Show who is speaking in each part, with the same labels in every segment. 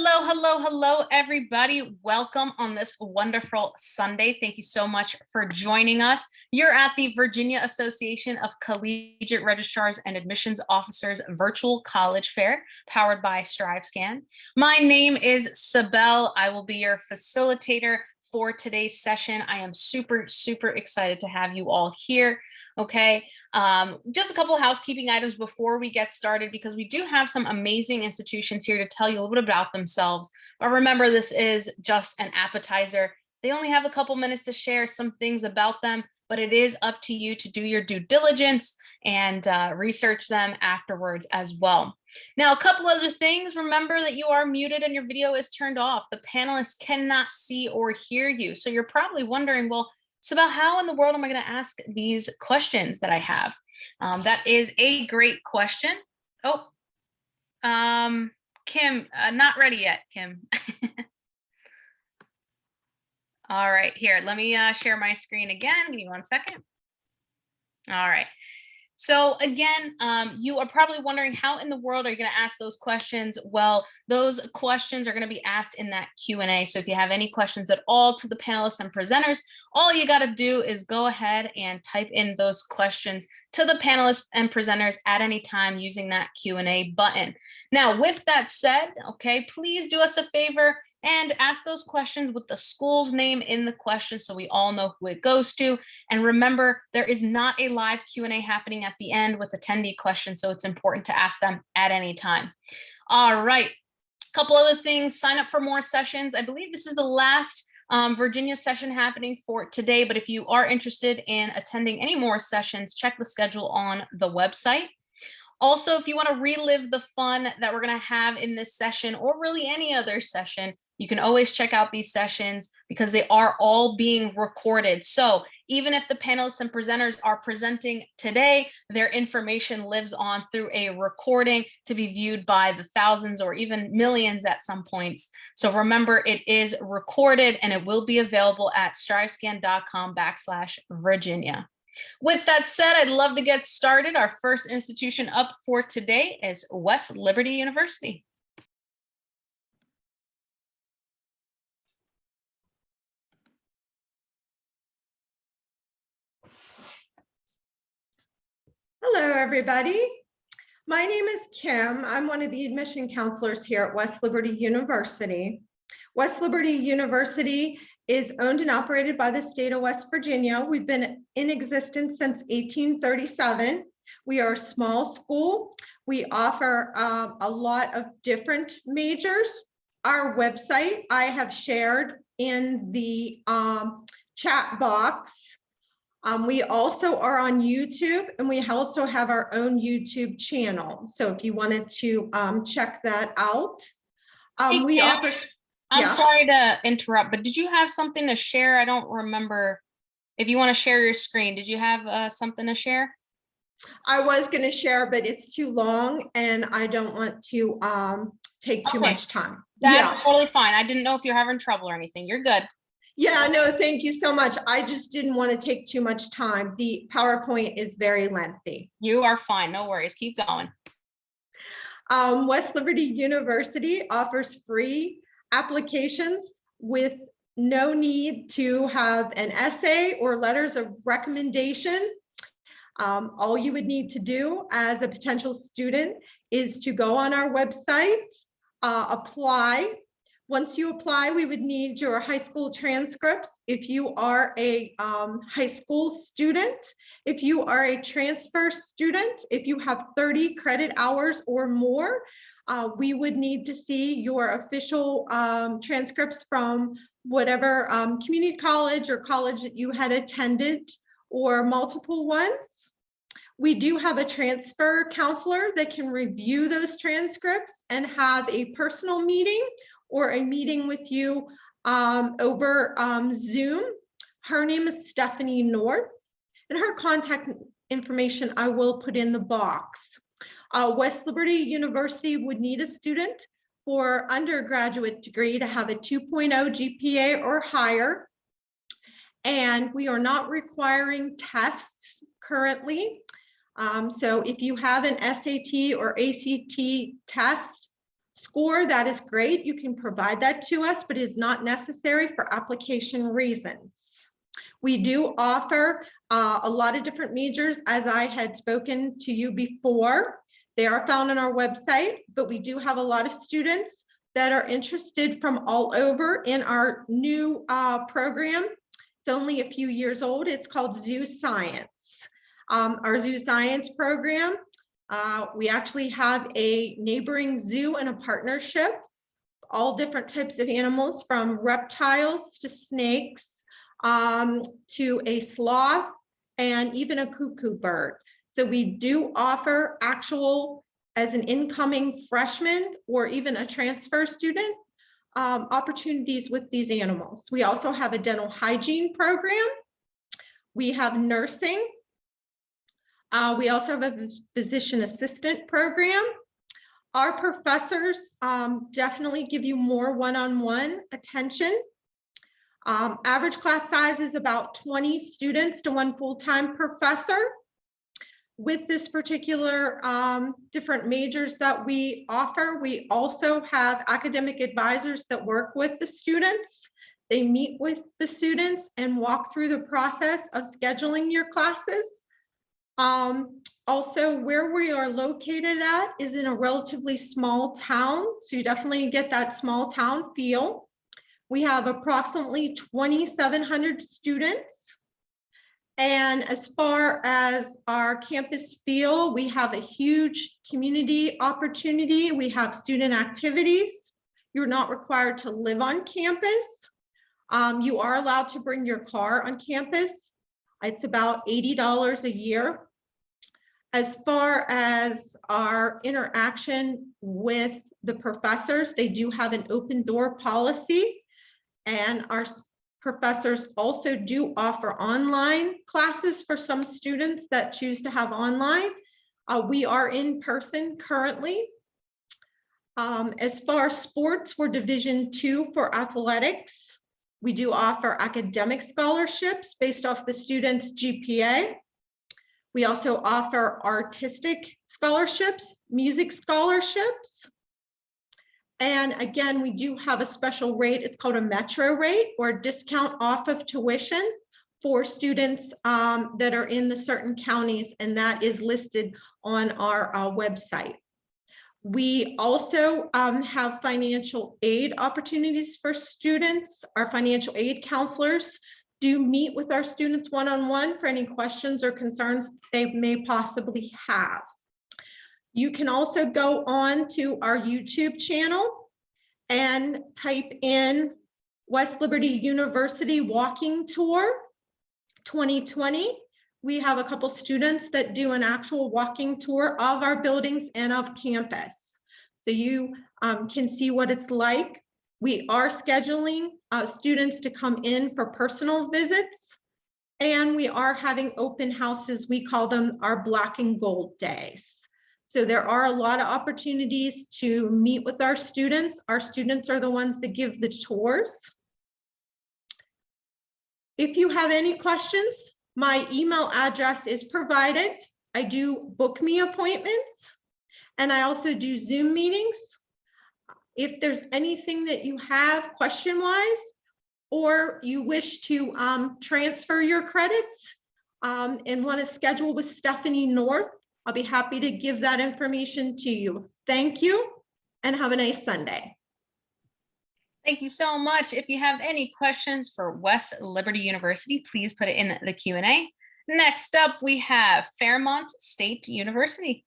Speaker 1: Hello, hello, hello, everybody. Welcome on this wonderful Sunday. Thank you so much for joining us. You're at the Virginia Association of Collegiate Registrars and Admissions Officers Virtual College Fair, powered by StriveScan. My name is Sabelle. I will be your facilitator for today's session. I am super excited to have you all here. Okay, just a couple of housekeeping items before we get started, because we do have some amazing institutions here to tell you a little bit about themselves. But remember, this is just an appetizer. They only have a couple minutes to share some things about them, but it is up to you to do your due diligence and research them afterwards as well. Now, a couple other things. Remember that you are muted and your video is turned off. The panelists cannot see or hear you. So you're probably wondering, well, it's about how in the world am I going to ask these questions that I have? That is a great question. Oh, Kim, not ready yet, Kim. All right, here, let me share my screen again. Give me 1 second. All right. So again, you are probably wondering, how in the world are you going to ask those questions? Well, those questions are going to be asked in that Q&A. So if you have any questions at all to the panelists and presenters, all you got to do is go ahead and type in those questions to the panelists and presenters at any time using that Q&A button. Now, with that said, okay, please do us a favor and ask those questions with the school's name in the question so we all know who it goes to. And remember, there is not a live Q&A happening at the end with attendee questions, so it's important to ask them at any time. All right, a couple other things. Sign up for more sessions. I believe this is the last Virginia session happening for today, but if you are interested in attending any more sessions, check the schedule on the website. Also, if you want to relive the fun that we're going to have in this session, or really any other session, you can always check out these sessions because they are all being recorded. So even if the panelists and presenters are presenting today, their information lives on through a recording to be viewed by the thousands or even millions at some points. So remember, it is recorded and it will be available at strivescan.com/Virginia. With that said, I'd love to get started. Our first institution up for today is West Liberty University.
Speaker 2: Hello, everybody. My name is Kim. I'm one of the admission counselors here at West Liberty University. West Liberty University is owned and operated by the state of West Virginia. We've been in existence since 1837. We are a small school. We offer a lot of different majors. Our website I have shared in the chat box. We also are on YouTube, and we also have our own YouTube channel. So if you wanted to check that out,
Speaker 1: Hey,
Speaker 2: we
Speaker 1: Kim,
Speaker 2: offer.
Speaker 1: I'm
Speaker 2: Yeah.
Speaker 1: sorry to interrupt, but did you have something to share? I don't remember. If you want to share your screen, did you have something to share?
Speaker 2: I was going to share, but it's too long and I don't want to take too much time.
Speaker 1: That's totally fine. I didn't know if you're having trouble or anything. You're good.
Speaker 2: Yeah, no, thank you so much. I just didn't want to take too much time. The PowerPoint is very lengthy.
Speaker 1: You are fine. No worries. Keep going.
Speaker 2: West Liberty University offers free applications with no need to have an essay or letters of recommendation. All you would need to do as a potential student is to go on our website, apply. Once you apply, we would need your high school transcripts if you are a high school student. If you are a transfer student, if you have 30 credit hours or more, we would need to see your official transcripts from whatever community college or college that you had attended, or multiple ones. We do have a transfer counselor that can review those transcripts and have a personal meeting or a meeting with you over Zoom. Her name is Stephanie North, and her contact information I will put in the box. West Liberty University would need a student for undergraduate degree to have a 2.0 GPA or higher. And we are not requiring tests currently. So if you have an SAT or ACT test, score, that is great. You can provide that to us, but it is not necessary for application reasons. We do offer a lot of different majors, as I had spoken to you before. They are found on our website, but we do have a lot of students that are interested from all over in our new program. It's only a few years old. It's called Zoo Science. Our Zoo Science program, we actually have a neighboring zoo and a partnership, all different types of animals, from reptiles to snakes, to a sloth, and even a cuckoo bird. So we do offer actual, as an incoming freshman or even a transfer student, opportunities with these animals. We also have a dental hygiene program. We have nursing. We also have a physician assistant program. Our professors definitely give you more one-on-one attention. Average class size is about 20 students to one full-time professor. With this particular different majors that we offer, we also have academic advisors that work with the students. They meet with the students and walk through the process of scheduling your classes. Also, where we are located at is in a relatively small town, so you definitely get that small town feel. We have approximately 2,700 students. And as far as our campus feel, we have a huge community opportunity. We have student activities. You're not required to live on campus. You are allowed to bring your car on campus. It's about $80 a year. As far as our interaction with the professors, they do have an open door policy, and our professors also do offer online classes for some students that choose to have online. We are in person currently. As far as sports, we're Division II for athletics. We do offer academic scholarships based off the student's GPA. We also offer artistic scholarships, music scholarships. And again, we do have a special rate. It's called a metro rate, or a discount off of tuition for students that are in the certain counties, and that is listed on our website. We also have financial aid opportunities for students. Our financial aid counselors do meet with our students one-on-one for any questions or concerns they may possibly have. You can also go on to our YouTube channel and type in West Liberty University Walking Tour 2020. We have a couple students that do an actual walking tour of our buildings and of campus. So you can see what it's like. We are scheduling students to come in for personal visits, and we are having open houses. We call them our Black and Gold Days. So there are a lot of opportunities to meet with our students. Our students are the ones that give the tours. If you have any questions, my email address is provided. I do book me appointments, and I also do Zoom meetings. If there's anything that you have question-wise, or you wish to transfer your credits and want to schedule with Stephanie North, I'll be happy to give that information to you. Thank you, and have a nice Sunday.
Speaker 1: Thank you so much. If you have any questions for West Liberty University, please put it in the Q&A. Next up, we have Fairmont State University.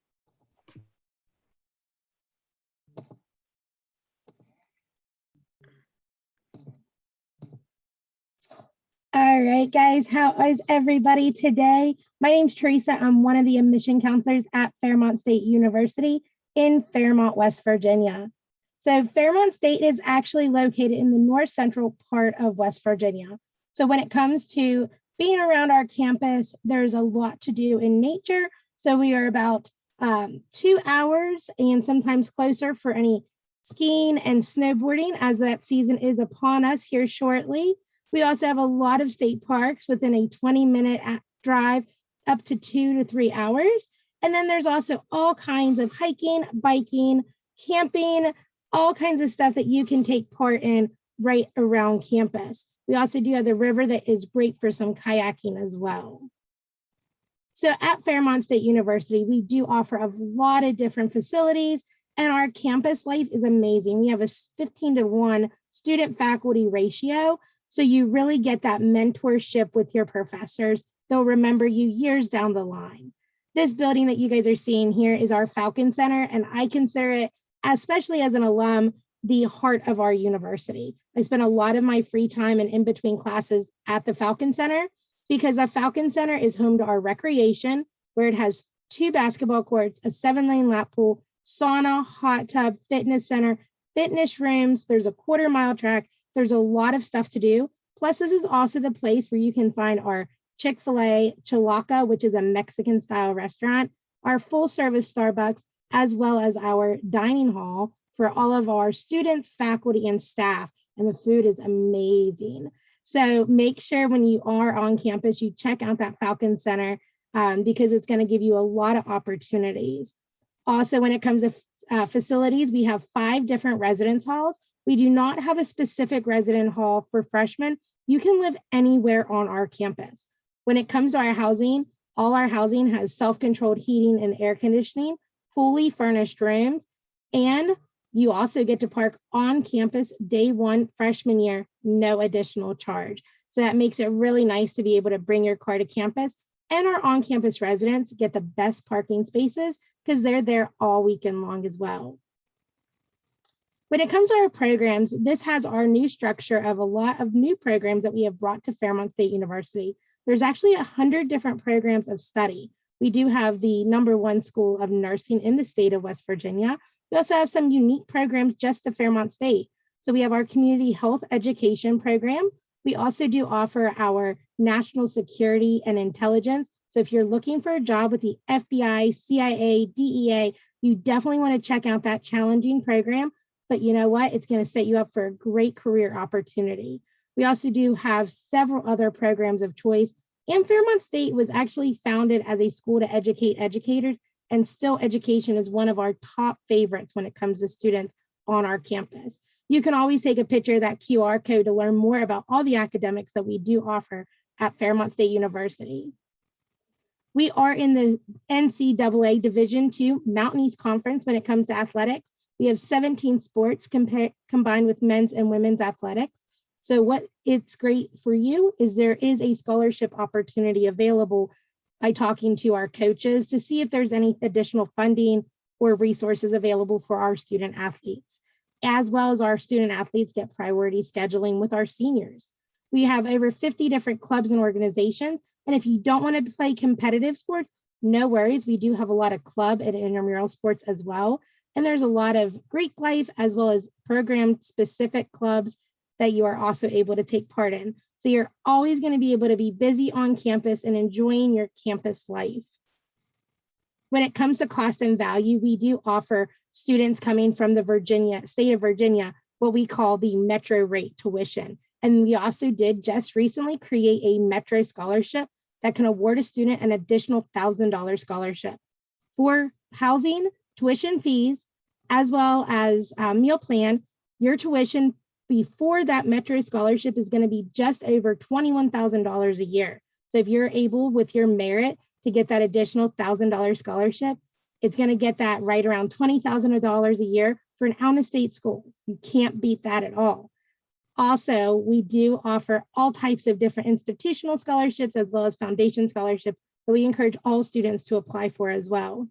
Speaker 3: All right, guys, how is everybody today? My name's Teresa. I'm one of the admission counselors at Fairmont State University in Fairmont, West Virginia. So Fairmont State is actually located in the north central part of West Virginia. So when it comes to being around our campus, there's a lot to do in nature. So we are about 2 hours and sometimes closer for any skiing and snowboarding, as that season is upon us here shortly. We also have a lot of state parks within a 20-minute drive up to 2 to 3 hours. And then there's also all kinds of hiking, biking, camping, all kinds of stuff that you can take part in right around campus. We also do have the river that is great for some kayaking as well. So at Fairmont State University, we do offer a lot of different facilities, and our campus life is amazing. We have a 15-to-1 student faculty ratio. So you really get that mentorship with your professors. They'll remember you years down the line. This building that you guys are seeing here is our Falcon Center, and I consider it, especially as an alum, the heart of our university. I spend a lot of my free time and in between classes at the Falcon Center, because our Falcon Center is home to our recreation, where it has 2 basketball courts, a 7-lane lap pool, sauna, hot tub, fitness center, fitness rooms. There's a 1/4-mile track. There's a lot of stuff to do. Plus, this is also the place where you can find our Chick-fil-A Chalaca, which is a Mexican style restaurant, our full service Starbucks, as well as our dining hall for all of our students, faculty, and staff. And the food is amazing. So make sure when you are on campus, you check out that Falcon Center because it's going to give you a lot of opportunities. Also, when it comes to facilities, we have 5 different residence halls. We do not have a specific resident hall for freshmen. You can live anywhere on our campus. When it comes to our housing, all our housing has self-controlled heating and air conditioning, fully furnished rooms, and you also get to park on campus day 1 freshman year, no additional charge. So that makes it really nice to be able to bring your car to campus, and our on-campus residents get the best parking spaces because they're there all weekend long as well. When it comes to our programs, this has our new structure of a lot of new programs that we have brought to Fairmont State University. There's actually 100 different programs of study. We do have the #1 school of nursing in the state of West Virginia. We also have some unique programs just to Fairmont State. So we have our community health education program. We also do offer our national security and intelligence. So if you're looking for a job with the FBI, CIA, DEA, you definitely want to check out that challenging program. But you know what? It's going to set you up for a great career opportunity. We also do have several other programs of choice. And Fairmont State was actually founded as a school to educate educators, and still education is one of our top favorites when it comes to students on our campus. You can always take a picture of that QR code to learn more about all the academics that we do offer at Fairmont State University. We are in the NCAA Division II Mountain East Conference when it comes to athletics. We have 17 sports combined with men's and women's athletics. So what it's great for you is there is a scholarship opportunity available by talking to our coaches to see if there's any additional funding or resources available for our student athletes, as well as our student athletes get priority scheduling with our seniors. We have over 50 different clubs and organizations. And if you don't want to play competitive sports, no worries. We do have a lot of club and intramural sports as well. And there's a lot of Greek life as well as program specific clubs that you are also able to take part in. So you're always going to be able to be busy on campus and enjoying your campus life. When it comes to cost and value, we do offer students coming from the state of Virginia, what we call the metro rate tuition. And we also did just recently create a metro scholarship that can award a student an additional $1,000 scholarship for housing, tuition fees, as well as meal plan. Your tuition before that metro scholarship is going to be just over $21,000 a year. So if you're able with your merit to get that additional $1,000 scholarship, it's going to get that right around $20,000 a year for an out-of-state school. You can't beat that at all. Also, we do offer all types of different institutional scholarships as well as foundation scholarships that we encourage all students to apply for as well.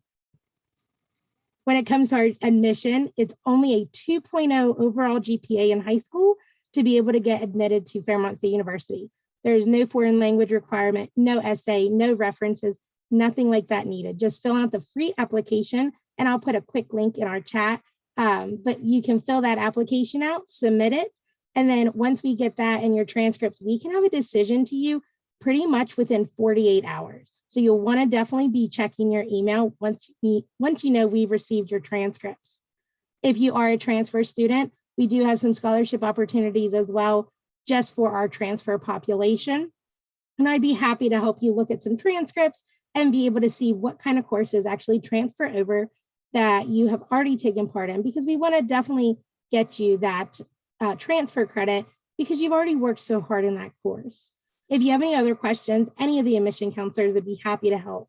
Speaker 3: When it comes to our admission, it's only a 2.0 overall GPA in high school to be able to get admitted to Fairmont State University. There's no foreign language requirement, no essay, no references, nothing like that needed. Just fill out the free application, and I'll put a quick link in our chat. But you can fill that application out, submit it, and then once we get that and your transcripts, we can have a decision to you pretty much within 48 hours. So you'll want to definitely be checking your email once you know we've received your transcripts. If you are a transfer student, we do have some scholarship opportunities as well, just for our transfer population. And I'd be happy to help you look at some transcripts and be able to see what kind of courses actually transfer over that you have already taken part in, because we want to definitely get you that transfer credit because you've already worked so hard in that course. If you have any other questions, any of the admission counselors would be happy to help.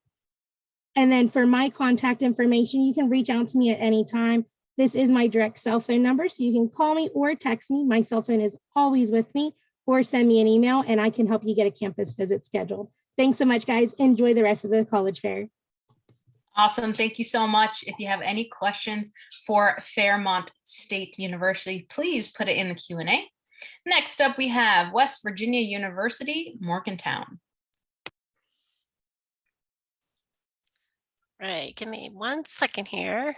Speaker 3: And then for my contact information, you can reach out to me at any time. This is my direct cell phone number, so you can call me or text me. My cell phone is always with me, or send me an email and I can help you get a campus visit scheduled. Thanks so much, guys. Enjoy the rest of the college fair.
Speaker 1: Awesome. Thank you so much. If you have any questions for Fairmont State University, please put it in the Q&A. Next up, we have West Virginia University-Morgantown.
Speaker 4: Right, give me 1 second here.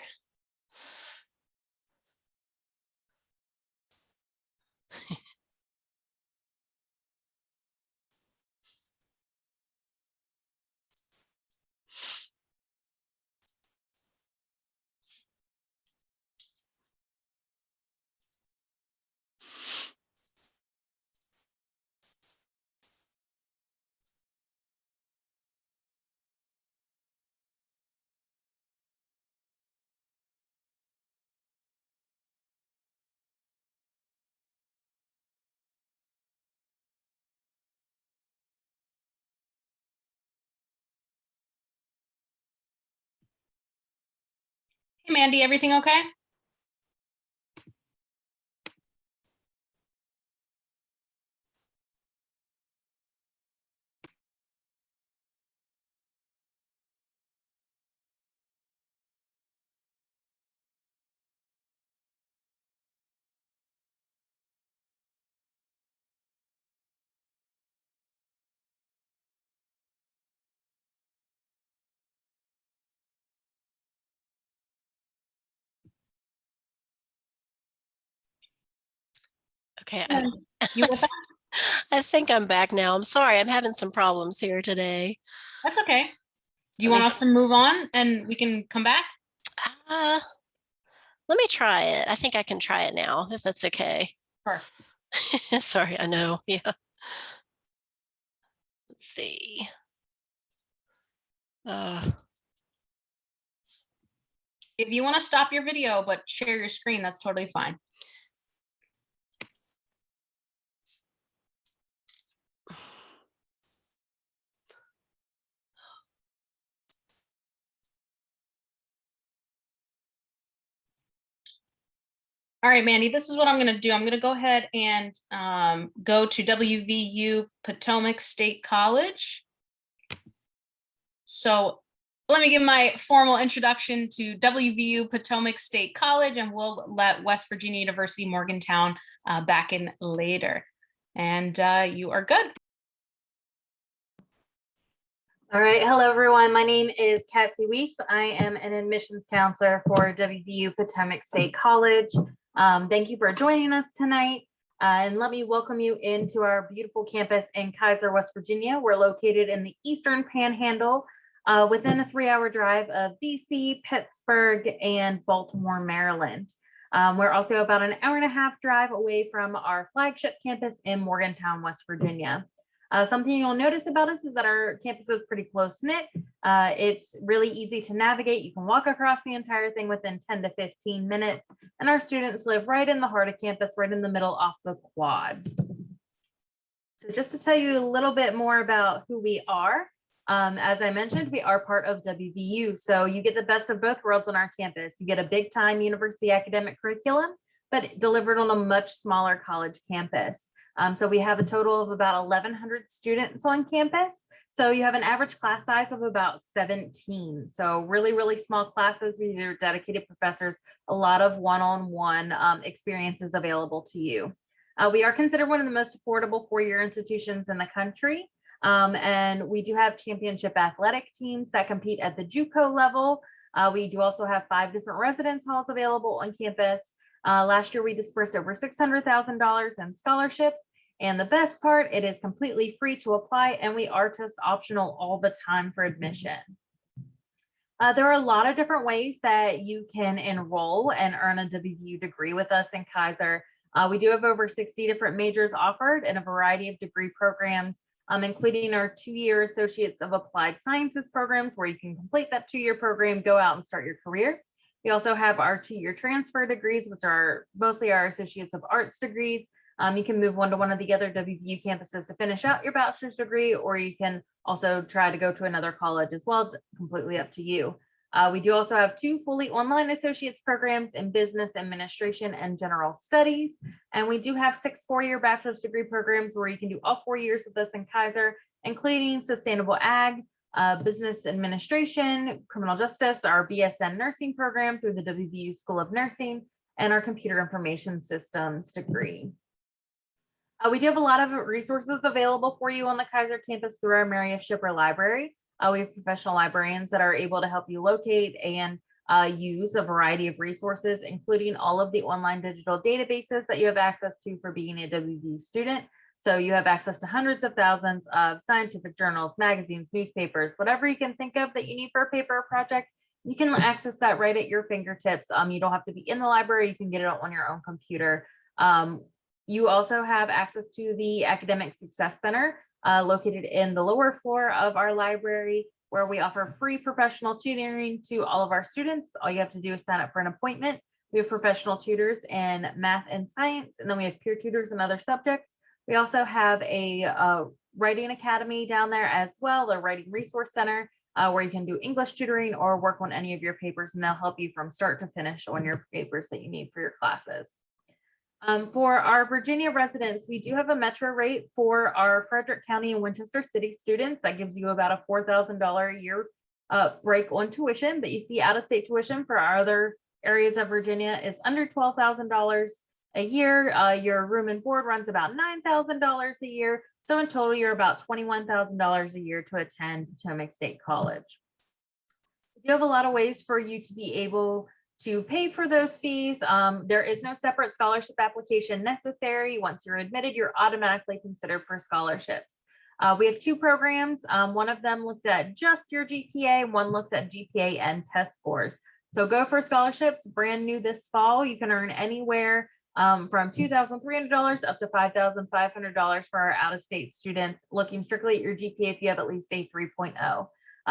Speaker 1: Hey, Mandy, everything okay?
Speaker 4: Okay,
Speaker 1: You with us?
Speaker 4: I think I'm back now. I'm sorry, I'm having some problems here today.
Speaker 1: That's okay. Do you
Speaker 4: Let me
Speaker 1: want us to move on and we can come back?
Speaker 4: Uh, let me try it. I think I can try it now, if that's okay.
Speaker 1: Sure.
Speaker 4: Sorry, I know. Yeah. Let's see.
Speaker 1: If you want to stop your video but share your screen, that's totally fine. All right, Mandy, this is what I'm going to do. I'm going to go ahead and go to WVU Potomac State College. So let me give my formal introduction to WVU Potomac State College, and we'll let West Virginia University Morgantown back in later. And you are good.
Speaker 5: All right, hello everyone. My name is Cassie Weiss. I am an admissions counselor for WVU Potomac State College. Thank you for joining us tonight. And let me welcome you into our beautiful campus in Kaiser, West Virginia. We're located in the Eastern Panhandle, within a 3-hour drive of DC, Pittsburgh, and Baltimore, Maryland. We're also about an 1.5-hour drive away from our flagship campus in Morgantown, West Virginia. Something you'll notice about us is that our campus is pretty close-knit. It's really easy to navigate. You can walk across the entire thing within 10 to 15 minutes. And our students live right in the heart of campus, right in the middle off the quad. So just to tell you a little bit more about who we are, as I mentioned, we are part of WVU. So you get the best of both worlds on our campus. You get a big time university academic curriculum, but delivered on a much smaller college campus. So we have a total of about 1,100 students on campus. So you have an average class size of about 17. So really, really small classes with your dedicated professors, a lot of one-on-one experiences available to you. We are considered one of the most affordable four-year institutions in the country. And we do have championship athletic teams that compete at the JUCO level. We do also have 5 different residence halls available on campus. Last year, we dispersed over $600,000 in scholarships. And the best part, it is completely free to apply, and we are test optional all the time for admission. There are a lot of different ways that you can enroll and earn a WVU degree with us in Kaiser. We do have over 60 different majors offered in a variety of degree programs, including our 2-year Associates of Applied Sciences programs, where you can complete that 2-year program, go out and start your career. We also have our 2-year transfer degrees, which are mostly our Associates of Arts degrees. You can move one to one of the other WVU campuses to finish out your bachelor's degree, or you can also try to go to another college as well, completely up to you. We do also have 2 fully online associate's programs in business administration and general studies. And we do have 6 4-year bachelor's degree programs where you can do all 4 years with us in Kaiser, including sustainable ag, business administration, criminal justice, our BSN nursing program through the WVU School of Nursing, and our computer information systems degree. We do have a lot of resources available for you on the Kaiser campus through our Mary F. Shipper Library. We have professional librarians that are able to help you locate and use a variety of resources, including all of the online digital databases that you have access to for being a WVU student. So you have access to hundreds of thousands of scientific journals, magazines, newspapers, whatever you can think of that you need for a paper or project. You can access that right at your fingertips. You don't have to be in the library. You can get it on your own computer. You also have access to the Academic Success Center located in the lower floor of our library, where we offer free professional tutoring to all of our students. All you have to do is sign up for an appointment. We have professional tutors in math and science, and then we have peer tutors in other subjects. We also have a writing academy down there as well, the Writing Resource Center, where you can do English tutoring or work on any of your papers, and they'll help you from start to finish on your papers that you need for your classes. For our Virginia residents, we do have a metro rate for our Frederick County and Winchester City students. That gives you about a $4,000 a year break on tuition, but you see out-of-state tuition for our other areas of Virginia is under $12,000 a year. Your room and board runs about $9,000 a year. So in total, you're about $21,000 a year to attend Potomac State College. You have a lot of ways for you to be able to pay for those fees. There is no separate scholarship application necessary. Once you're admitted, you're automatically considered for scholarships. We have 2 programs. One of them looks at just your GPA, one looks at GPA and test scores. So go for scholarships, brand new this fall. You can earn anywhere from $2,300 up to $5,500 for our out-of-state students, looking strictly at your GPA if you have at least a 3.0.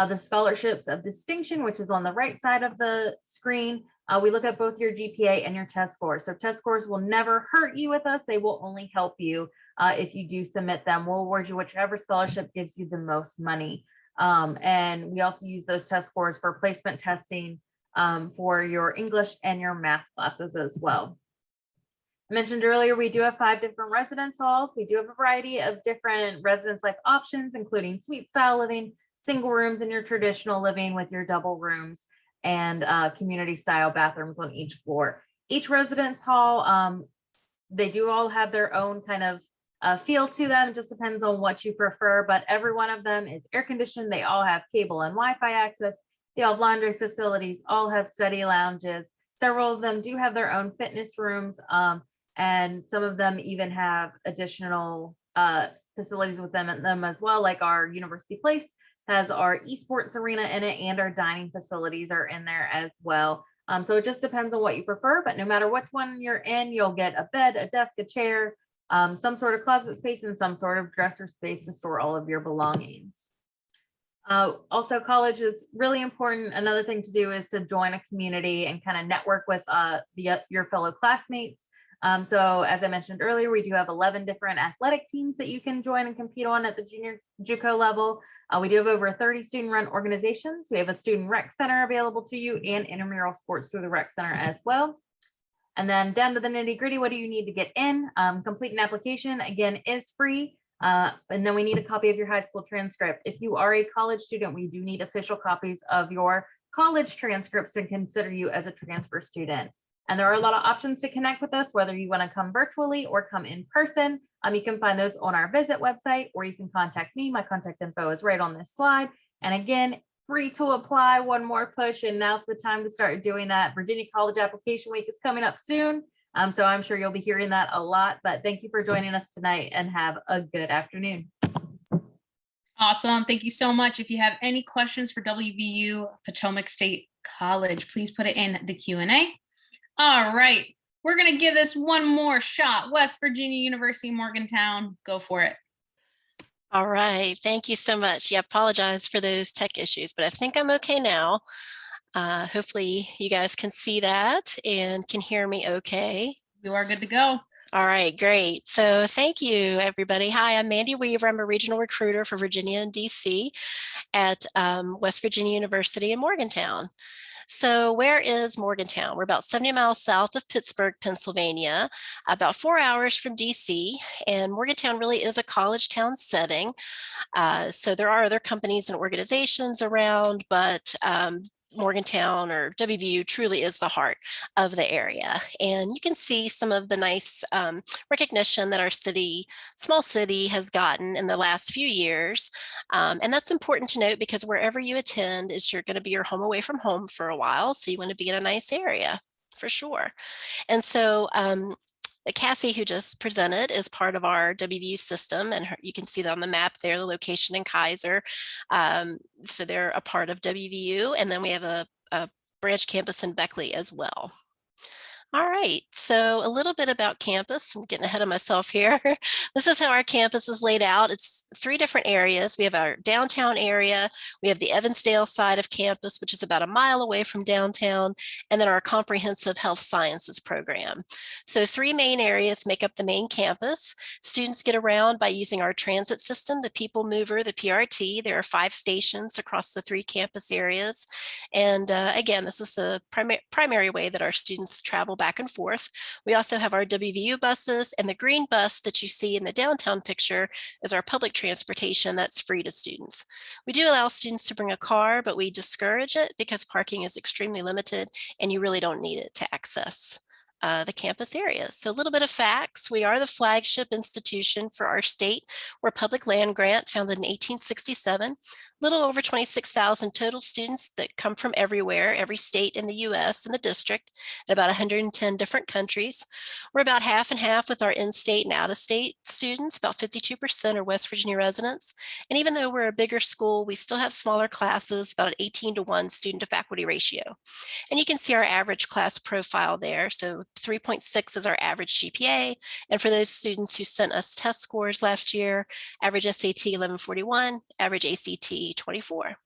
Speaker 5: The scholarships of distinction, which is on the right side of the screen, we look at both your GPA and your test scores. So test scores will never hurt you with us. They will only help you if you do submit them. We'll award you whichever scholarship gives you the most money. And we also use those test scores for placement testing for your English and your math classes as well. I mentioned earlier, we do have 5 different residence halls. We do have a variety of different residence-like options, including suite style living, single rooms in your traditional living with your double rooms, and community style bathrooms on each floor. Each residence hall, they do all have their own kind of feel to them. It just depends on what you prefer, but every one of them is air conditioned. They all have cable and Wi-Fi access. They all have laundry facilities, all have study lounges. Several of them do have their own fitness rooms, and some of them even have additional facilities within them as well, like our University Place has our esports arena in it, and our dining facilities are in there as well. So it just depends on what you prefer, but no matter which one you're in, you'll get a bed, a desk, a chair, some sort of closet space, and some sort of dresser space to store all of your belongings. Also, college is really important. Another thing to do is to join a community and kind of network with your fellow classmates. So as I mentioned earlier, we do have 11 different athletic teams that you can join and compete on at the junior JUCO level. We do have over 30 student-run organizations. We have a student rec center available to you and intramural sports through the rec center as well. And then down to the nitty-gritty, what do you need to get in? Complete an application, again, is free. And then we need a copy of your high school transcript. If you are a college student, we do need official copies of your college transcripts to consider you as a transfer student. And there are a lot of options to connect with us, whether you want to come virtually or come in person. You can find those on our visit website, or you can contact me. My contact info is right on this slide. And again, free to apply. One more push, and now's the time to start doing that. Virginia College Application Week is coming up soon. So I'm sure you'll be hearing that a lot, but thank you for joining us tonight, and have a good afternoon.
Speaker 1: Awesome. Thank you so much. If you have any questions for WVU Potomac State College, please put it in the Q&A. All right, we're going to give this one more shot. West Virginia University-Morgantown, go for it.
Speaker 4: All right, thank you so much. Yeah, apologize for those tech issues, but I think I'm okay now. Hopefully you guys can see that and can hear me okay.
Speaker 1: You are good to go.
Speaker 4: All right, great. So thank you, everybody. Hi, I'm Mandy Weaver. I'm a regional recruiter for Virginia and DC at West Virginia University in Morgantown. So where is Morgantown? We're about 70 miles south of Pittsburgh, Pennsylvania, about 4 hours from DC, and Morgantown really is a college town setting. So there are other companies and organizations around, but Morgantown or WVU truly is the heart of the area. And you can see some of the nice recognition that our city, small city, has gotten in the last few years. And that's important to note because wherever you attend is you're going to be your home away from home for a while. So you want to be in a nice area for sure. And so Cassie, who just presented, is part of our WVU system, and you can see that on the map there, the location in Kaiser. So they're a part of WVU, and then we have a branch campus in Beckley as well. All right, so a little bit about campus. I'm getting ahead of myself here. This is how our campus is laid out. It's 3 different areas. We have our downtown area, we have the Evansdale side of campus, which is about a mile away from downtown, and then our comprehensive health sciences program. So 3 main areas make up the main campus. Students get around by using our transit system, the People Mover, the PRT. There are 5 stations across the 3 campus areas. And again, this is the primary way that our students travel back and forth. We also have our WVU buses, and the green bus that you see in the downtown picture is our public transportation that's free to students. We do allow students to bring a car, but we discourage it because parking is extremely limited and you really don't need it to access the campus areas. So a little bit of facts. We are the flagship institution for our state. We're a public land grant founded in 1867. Little over 26,000 total students that come from everywhere, every state in the US and the district, and about 110 different countries. We're about half and half with our in-state and out-of-state students. About 52% are West Virginia residents. And even though we're a bigger school, we still have smaller classes, about an 18-to-1 student to faculty ratio. And you can see our average class profile there. So 3.6 is our average GPA. And for those students who sent us test scores last year, average SAT 1141, average ACT 24.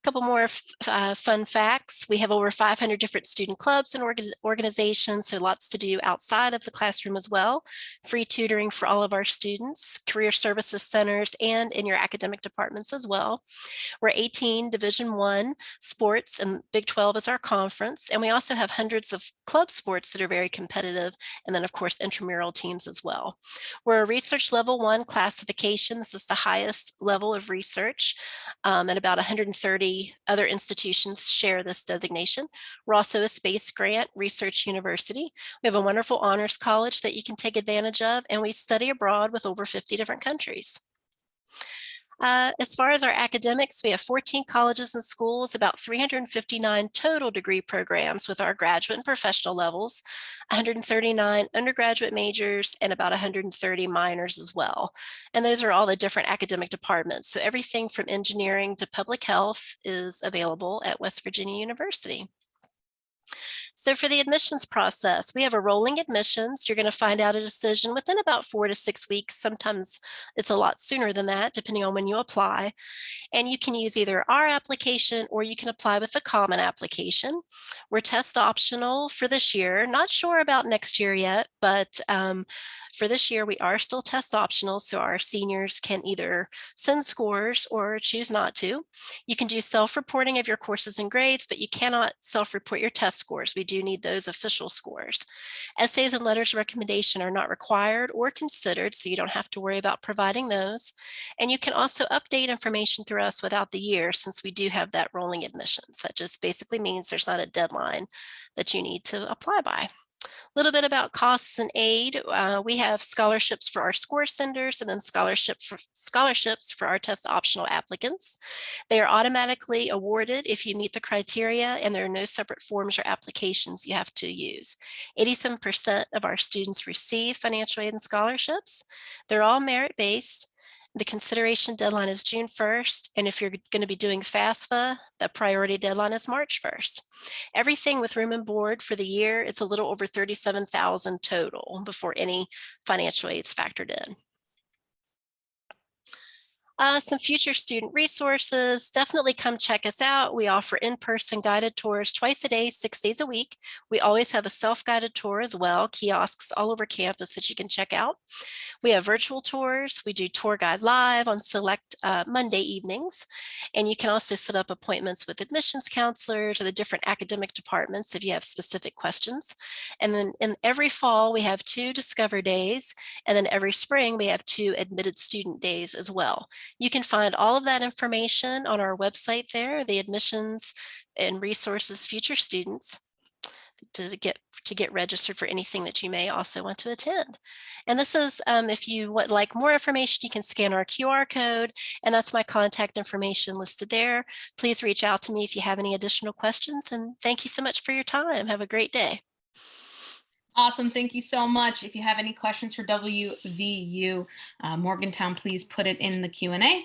Speaker 4: Couple more fun facts. We have over 500 different student clubs and organizations, so lots to do outside of the classroom as well. Free tutoring for all of our students, career services centers, and in your academic departments as well. We're 18 Division I sports, and Big 12 is our conference. And we also have hundreds of club sports that are very competitive, and then of course intramural teams as well. We're a research level 1 classification. This is the highest level of research, and about 130 other institutions share this designation. We're also a space grant research university. We have a wonderful honors college that you can take advantage of, and we study abroad with over 50 different countries. As far as our academics, we have 14 colleges and schools, about 359 total degree programs with our graduate and professional levels, 139 undergraduate majors, and about 130 minors as well. And those are all the different academic departments. So everything from engineering to public health is available at West Virginia University. So for the admissions process, we have a rolling admissions. You're going to find out a decision within about 4 to 6 weeks. Sometimes it's a lot sooner than that, depending on when you apply. And you can use either our application or you can apply with the common application. We're test optional for this year. Not sure about next year yet, but for this year, we are still test optional, so our seniors can either send scores or choose not to. You can do self-reporting of your courses and grades, but you cannot self-report your test scores. We do need those official scores. Essays and letters of recommendation are not required or considered, so you don't have to worry about providing those. And you can also update information through us without the year, since we do have that rolling admissions. That just basically means there's not a deadline that you need to apply by. A little bit about costs and aid. We have scholarships for our score senders and then scholarships for our test optional applicants. They are automatically awarded if you meet the criteria, and there are no separate forms or applications you have to use. 87% of our students receive financial aid and scholarships. They're all merit-based. The consideration deadline is June 1st, and if you're going to be doing FAFSA, the priority deadline is March 1st. Everything with room and board for the year, it's a little over $37,000 total before any financial aid is factored in. Some future student resources, definitely come check us out. We offer in-person guided tours twice a day, 6 days a week. We always have a self-guided tour as well, kiosks all over campus that you can check out. We have virtual tours. We do Tour Guide Live on select Monday evenings. And you can also set up appointments with admissions counselors or the different academic departments if you have specific questions. And then in every fall, we have 2 Discover Days. And then every spring, we have 2 Admitted Student Days as well. You can find all of that information on our website there, the Admissions and Resources Future Students, to get registered for anything that you may also want to attend. And this is, if you would like more information, you can scan our QR code, and that's my contact information listed there. Please reach out to me if you have any additional questions, and thank you so much for your time. Have a great day.
Speaker 1: Awesome. Thank you so much. If you have any questions for WVU Morgantown, please put it in the Q&A.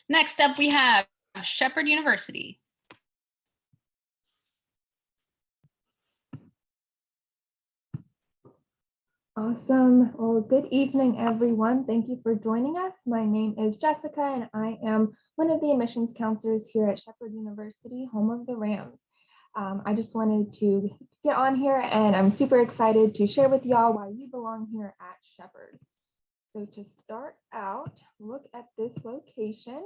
Speaker 1: Next up, we have Shepherd University.
Speaker 6: Awesome. Well, good evening, everyone. Thank you for joining us. My name is Jessica, and I am one of the admissions counselors here at Shepherd University, home of the Rams. I just wanted to get on here, and I'm super excited to share with y'all why you belong here at Shepherd. So to start out, look at this location.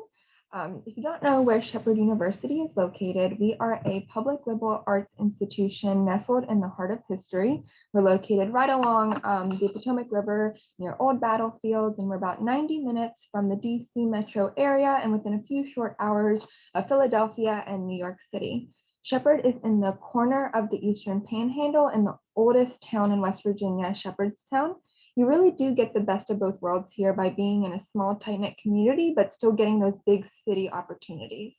Speaker 6: If you don't know where Shepherd University is located, we are a public liberal arts institution nestled in the heart of history. We're located right along the Potomac River near old battlefields, and we're about 90 minutes from the DC metro area and within a few short hours of Philadelphia and New York City. Shepherd is in the corner of the Eastern Panhandle in the oldest town in West Virginia, Shepherdstown. You really do get the best of both worlds here by being in a small, tight-knit community, but still getting those big city opportunities.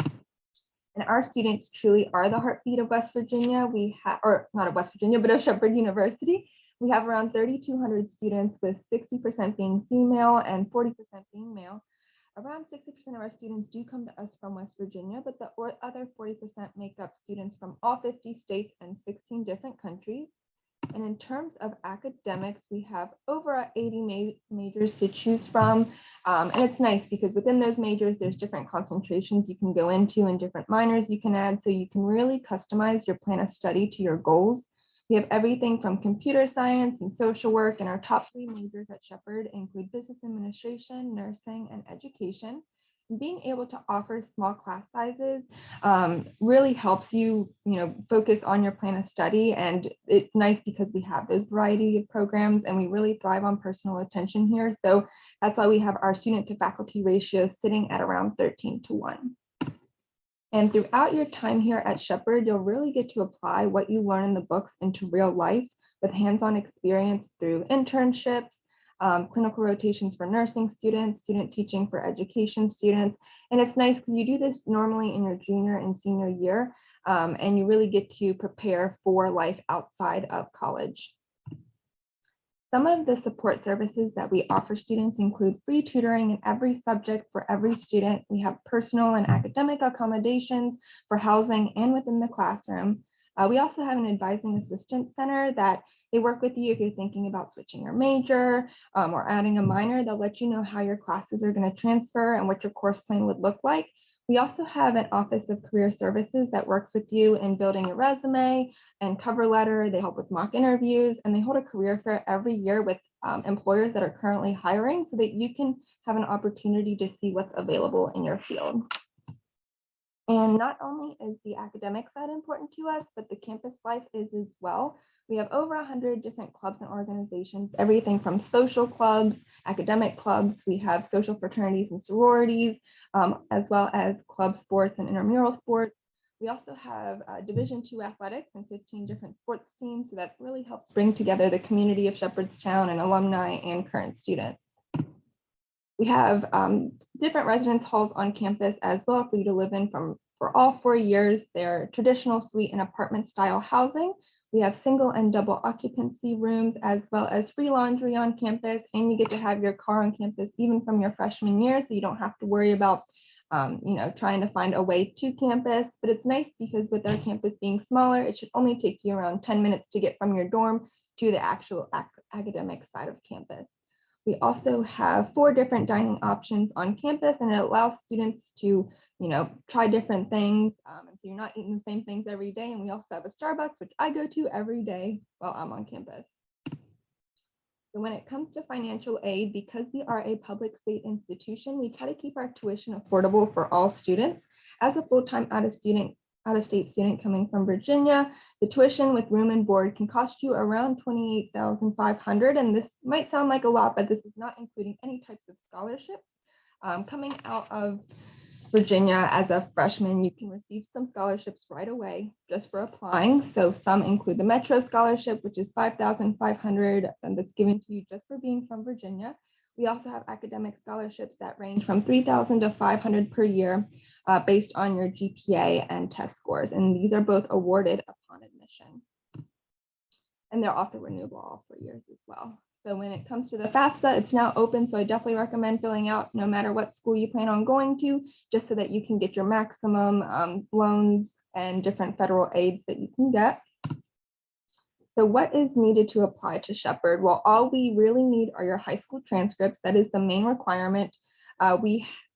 Speaker 6: And our students truly are the heartbeat of West Virginia. We have, or not of West Virginia, but of Shepherd University. We have around 3,200 students, with 60% being female and 40% being male. Around 60% of our students do come to us from West Virginia, but the other 40% make up students from all 50 states and 16 different countries. And in terms of academics, we have over 80 majors to choose from. And it's nice because within those majors, there's different concentrations you can go into and different minors you can add, so you can really customize your plan of study to your goals. We have everything from computer science and social work, and our top 3 majors at Shepherd include business administration, nursing, and education. And being able to offer small class sizes really helps you, focus on your plan of study. And it's nice because we have those variety of programs, and we really thrive on personal attention here. So that's why we have our student to faculty ratio sitting at around 13:1. And throughout your time here at Shepherd, you'll really get to apply what you learn in the books into real life with hands-on experience through internships, clinical rotations for nursing students, student teaching for education students. And it's nice because you do this normally in your junior and senior year, and you really get to prepare for life outside of college. Some of the support services that we offer students include free tutoring in every subject for every student. We have personal and academic accommodations for housing and within the classroom. We also have an advising assistance center that they work with you if you're thinking about switching your major or adding a minor. They'll let you know how your classes are going to transfer and what your course plan would look like. We also have an Office of Career Services that works with you in building a resume and cover letter. They help with mock interviews, and they hold a career fair every year with employers that are currently hiring, so that you can have an opportunity to see what's available in your field. And not only is the academic side important to us, but the campus life is as well. We have over 100 different clubs and organizations, everything from social clubs, academic clubs. We have social fraternities and sororities, as well as club sports and intramural sports. We also have Division II athletics and 15 different sports teams. So that really helps bring together the community of Shepherdstown and alumni and current students. We have different residence halls on campus as well for you to live in for all 4 years. They're traditional suite and apartment style housing. We have single and double occupancy rooms, as well as free laundry on campus, and you get to have your car on campus even from your freshman year, so you don't have to worry about trying to find a way to campus. But it's nice because with our campus being smaller, it should only take you around 10 minutes to get from your dorm to the actual academic side of campus. We also have 4 different dining options on campus, and it allows students to, try different things. And so you're not eating the same things every day. And we also have a Starbucks, which I go to every day while I'm on campus. So when it comes to financial aid, because we are a public state institution, we try to keep our tuition affordable for all students. As a full-time out-of-state student coming from Virginia, the tuition with room and board can cost you around $28,500. And this might sound like a lot, but this is not including any types of scholarships. Coming out of Virginia as a freshman, you can receive some scholarships right away just for applying. So some include the Metro Scholarship, which is $5,500, and that's given to you just for being from Virginia. We also have academic scholarships that range from $3,000 to $500 per year based on your GPA and test scores. And these are both awarded upon admission. And they're also renewable all 4 years as well. So when it comes to the FAFSA, it's now open. So I definitely recommend filling out no matter what school you plan on going to, just so that you can get your maximum loans and different federal aids that you can get. So what is needed to apply to Shepherd? Well, all we really need are your high school transcripts. That is the main requirement.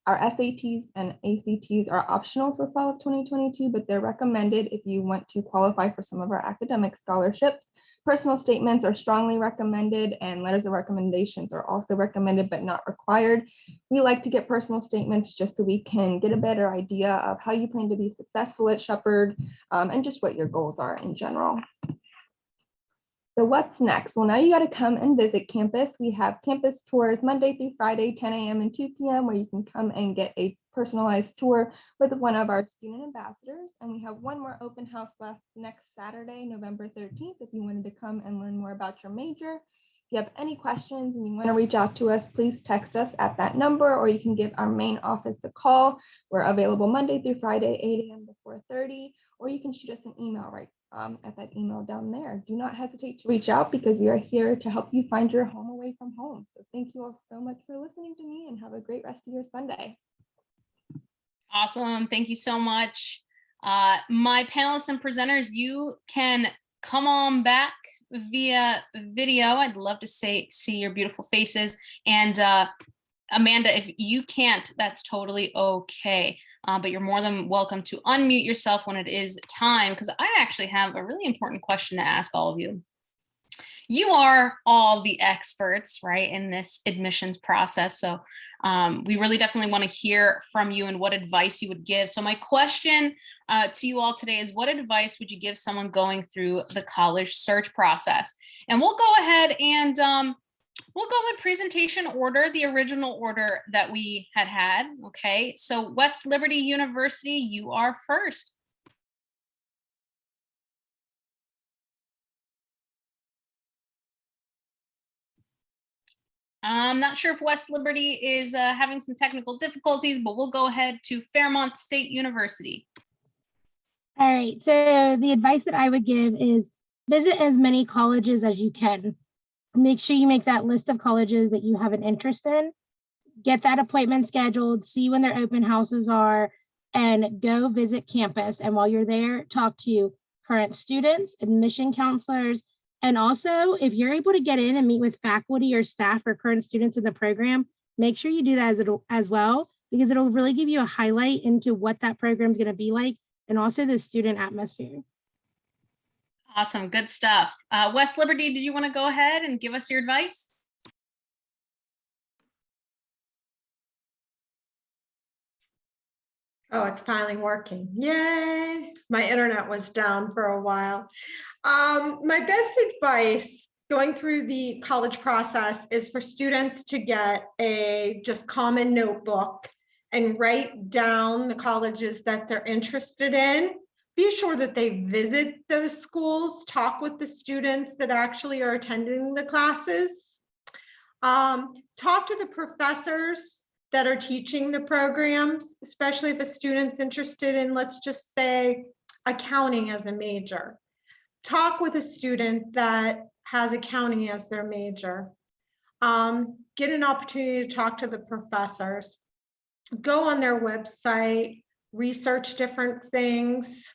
Speaker 6: Our SATs and ACTs are optional for fall of 2022, but they're recommended if you want to qualify for some of our academic scholarships. Personal statements are strongly recommended, and letters of recommendations are also recommended but not required. We like to get personal statements just so we can get a better idea of how you plan to be successful at Shepherd and just what your goals are in general. So what's next? Well, now you got to come and visit campus. We have campus tours Monday through Friday, 10 a.m. and 2 p.m., where you can come and get a personalized tour with one of our student ambassadors. And we have one more open house left next Saturday, November 13th, if you wanted to come and learn more about your major. If you have any questions and you want to reach out to us, please text us at that number, or you can give our main office a call. We're available Monday through Friday, 8 a.m. to 4:30, or you can shoot us an email right at that email down there. Do not hesitate to reach out because we are here to help you find your home away from home. So thank you all so much for listening to me, and have a great rest of your Sunday.
Speaker 1: Awesome. Thank you so much. My panelists and presenters, you can come on back via video. I'd love to see your beautiful faces. And Amanda, if you can't, that's totally okay. But you're more than welcome to unmute yourself when it is time, because I actually have a really important question to ask all of you. You are all the experts, right, in this admissions process. So we really definitely want to hear from you and what advice you would give. So my question to you all today is, what advice would you give someone going through the college search process? And we'll go ahead and we'll go in presentation order, the original order that we had. Okay, so West Liberty University, you are first. I'm not sure if West Liberty is having some technical difficulties, but we'll go ahead to Fairmont State University.
Speaker 3: All right, so the advice that I would give is visit as many colleges as you can. Make sure you make that list of colleges that you have an interest in, get that appointment scheduled, see when their open houses are, and go visit campus. And while you're there, talk to current students, admission counselors, and also if you're able to get in and meet with faculty or staff or current students in the program, make sure you do that as well, because it'll really give you a highlight into what that program is going to be like, and also the student atmosphere.
Speaker 1: Awesome, good stuff. West Liberty, did you want to go ahead and give us your advice?
Speaker 2: Oh, it's finally working. Yay. My internet was down for a while. My best advice going through the college process is for students to get a just common notebook and write down the colleges that they're interested in. Be sure that they visit those schools, talk with the students that actually are attending the classes, talk to the professors that are teaching the programs, especially if a student's interested in, let's just say, accounting as a major. Talk with a student that has accounting as their major. Get an opportunity to talk to the professors. Go on their website, research different things,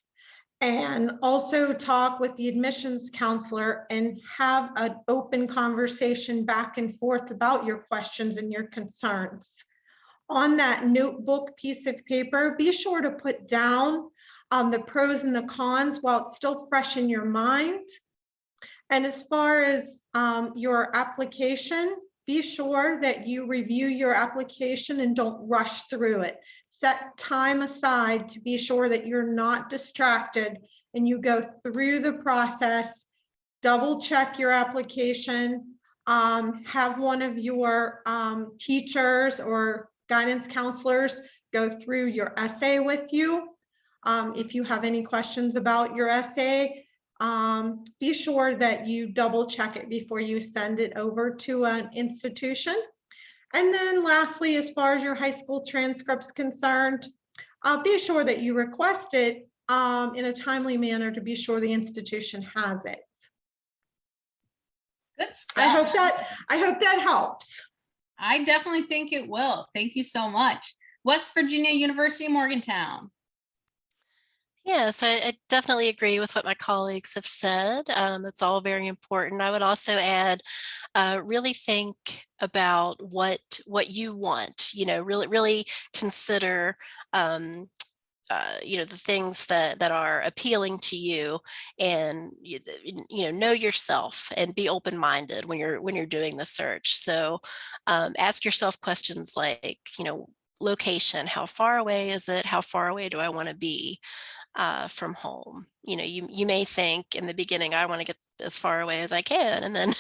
Speaker 2: and also talk with the admissions counselor and have an open conversation back and forth about your questions and your concerns. On that notebook piece of paper, be sure to put down the pros and the cons while it's still fresh in your mind. And as far as your application, be sure that you review your application and don't rush through it. Set time aside to be sure that you're not distracted and you go through the process, double check your application, have one of your teachers or guidance counselors go through your essay with you. If you have any questions about your essay, be sure that you double check it before you send it over to an institution. And then lastly, as far as your high school transcript's concerned, be sure that you request it in a timely manner to be sure the institution has it.
Speaker 1: Good stuff.
Speaker 2: I hope that helps.
Speaker 1: I definitely think it will. Thank you so much. West Virginia University-Morgantown.
Speaker 4: Yes, I definitely agree with what my colleagues have said. It's all very important. I would also add, really think about what you want. You know, really consider, you know, the things that are appealing to you, and you know yourself and be open-minded when you're doing the search. So ask yourself questions like, you know, location, how far away is it? How far away do I want to be from home? You know, you may think in the beginning, I want to get as far away as I can, and then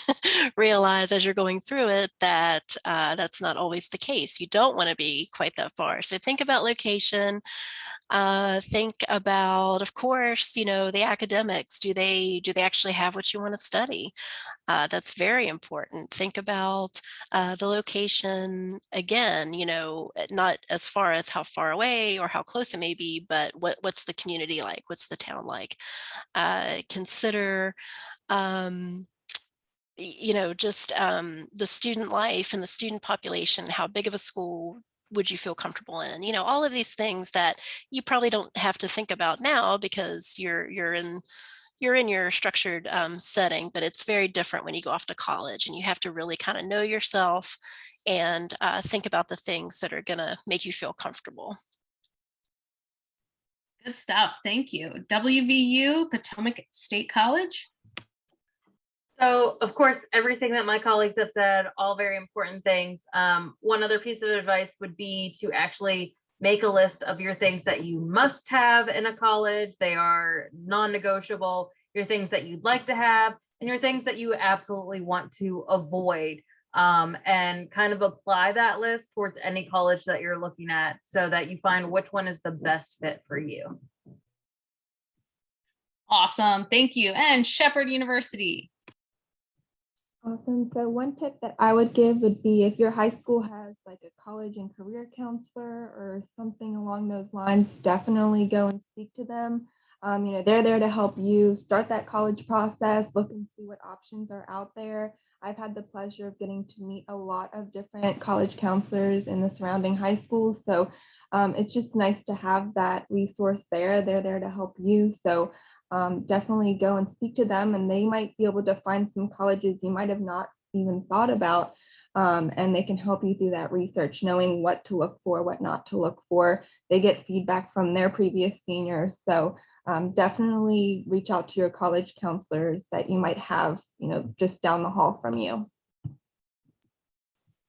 Speaker 4: realize as you're going through it that that's not always the case. You don't want to be quite that far. So think about location. Think about, of course, you know, the academics. Do they actually have what you want to study? That's very important. Think about the location again, you know, not as far as how far away or how close it may be, but what's the community like? What's the town like? Consider, you know, just the student life and the student population. How big of a school would you feel comfortable in? You know, all of these things that you probably don't have to think about now because you're in your structured setting, but it's very different when you go off to college and you have to really kind of know yourself and think about the things that are going to make you feel comfortable.
Speaker 1: Good stuff. Thank you. WVU Potomac State College.
Speaker 5: So, of course, everything that my colleagues have said, all very important things. One other piece of advice would be to actually make a list of your things that you must have in a college. They are non-negotiable, your things that you'd like to have, and your things that you absolutely want to avoid. And kind of apply that list towards any college that you're looking at so that you find which one is the best fit for you.
Speaker 1: Awesome. Thank you. And Shepherd University.
Speaker 6: Awesome. So one tip that I would give would be if your high school has like a college and career counselor or something along those lines, definitely go and speak to them. You know, they're there to help you start that college process, look and see what options are out there. I've had the pleasure of getting to meet a lot of different college counselors in the surrounding high schools. So it's just nice to have that resource there. They're there to help you. So definitely go and speak to them, and they might be able to find some colleges you might have not even thought about, and they can help you through that research, knowing what to look for, what not to look for. They get feedback from their previous seniors, so definitely reach out to your college counselors that you might have, you know, just down the hall from you.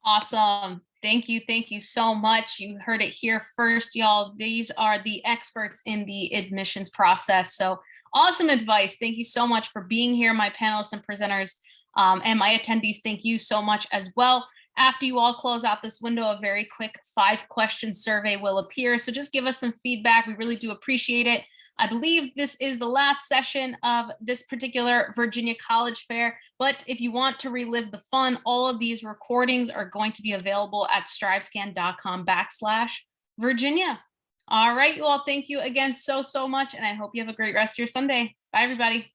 Speaker 1: Awesome. Thank you. Thank you so much. You heard it here first, y'all. These are the experts in the admissions process. So awesome advice. Thank you so much for being here, my panelists and presenters, and my attendees. Thank you so much as well. After you all close out this window, a very quick 5-question survey will appear. So just give us some feedback. We really do appreciate it. I believe this is the last session of this particular Virginia College Fair, but if you want to relive the fun, all of these recordings are going to be available at strivescan.com/Virginia. All right, you all, thank you again so much, and I hope you have a great rest of your Sunday. Bye, everybody.